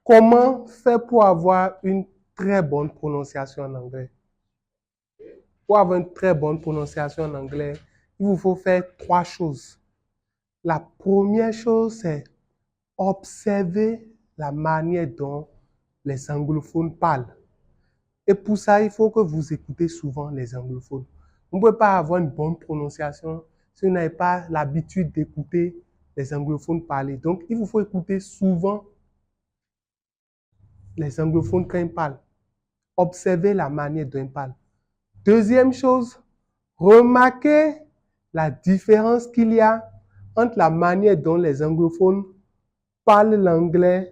Comment faire pour avoir une très bonne prononciation en anglais? Pour avoir une très bonne prononciation en anglais, il vous faut faire 3 choses. La première chose, c'est observer la manière dont les anglophones parlent. Et pour ça, il faut que vous écoutez souvent les anglophones. Vous ne pouvez pas avoir une bonne prononciation si vous n'avez pas l'habitude d'écouter les anglophones parler. Donc, il vous faut écouter souvent les anglophones quand ils parlent. Observez la manière dont ils parlent. Deuxième chose, remarquez la différence qu'il y a entre la manière dont les anglophones parlent l'anglais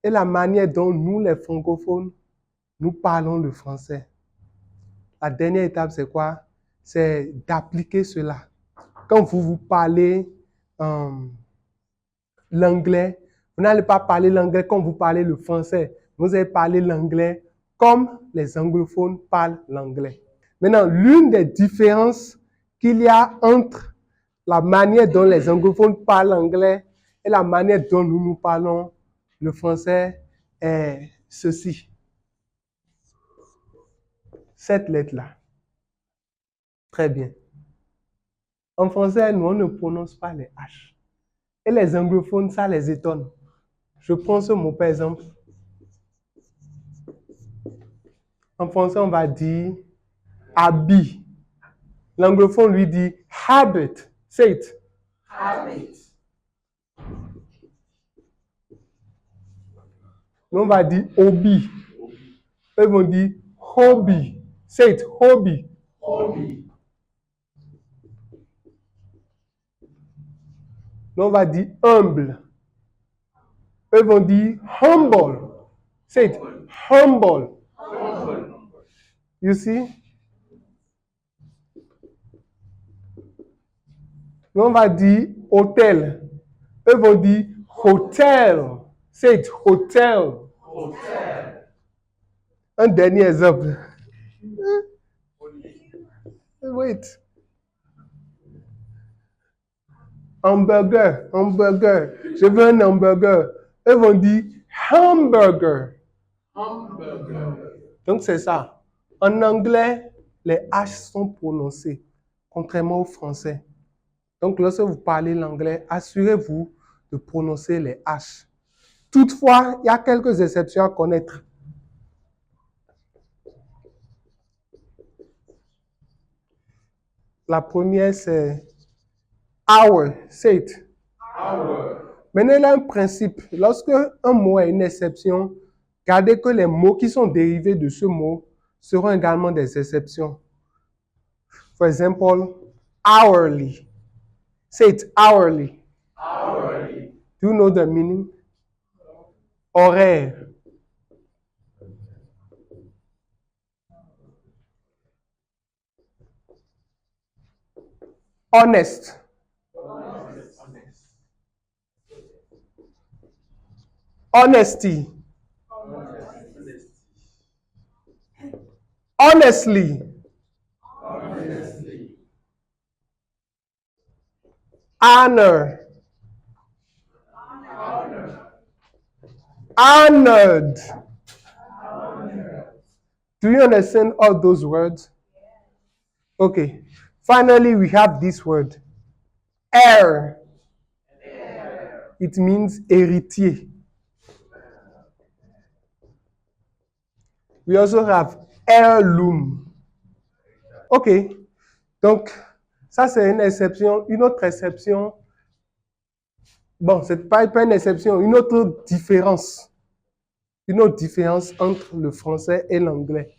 et la manière dont nous, les francophones, nous parlons le français. La dernière étape, c'est quoi? C'est d'appliquer cela. Quand vous parlez l'anglais, vous n'allez pas parler l'anglais comme vous parlez le français. Vous allez parler l'anglais comme les anglophones parlent l'anglais. Maintenant, l'une des différences qu'il y a entre la manière dont les anglophones parlent l'anglais et la manière dont nous parlons le français est ceci. Cette lettre-là. Très bien. En français, nous, on ne prononce pas les H. Et les anglophones, ça les étonne. Je prends ce mot par exemple. En français, on va dire habit. L'anglophone lui dit habit. Say it. Habit. Nous, on va dire hobby. Eux vont dire hobby. Say it. Hobby. Hobby. Nous, on va dire humble. Eux vont dire humble. Say it. Humble. Humble. You see? Nous, on va dire hôtel. Eux vont dire hotel. Say it. Hotel. Hotel. Un dernier exemple. Wait. Hamburger. Hamburger. Je veux un hamburger. Eux vont dire hamburger. Hamburger. Donc, c'est ça. En anglais, les H sont prononcés, contrairement au français. Donc, lorsque vous parlez l'anglais, assurez-vous de prononcer les H. Toutefois, il y a quelques exceptions à connaître. La première, c'est our. Say it. Our. Maintenant, il y a un principe. Lorsque un mot a une exception, gardez que les mots qui sont dérivés de ce mot seront également des exceptions. For example, hourly. Say it, hourly. Hourly. Do you know the meaning? Horaire. Honest. Honesty. Honestly. Honor. Honored. Do you understand all those words? Okay. Finally, we have this word. Heir. It means héritier. We also have heirloom. OK. Donc, ça, c'est une exception. Une autre exception. Bon, c'est pas une exception. Une autre différence. Une autre différence entre le français et l'anglais.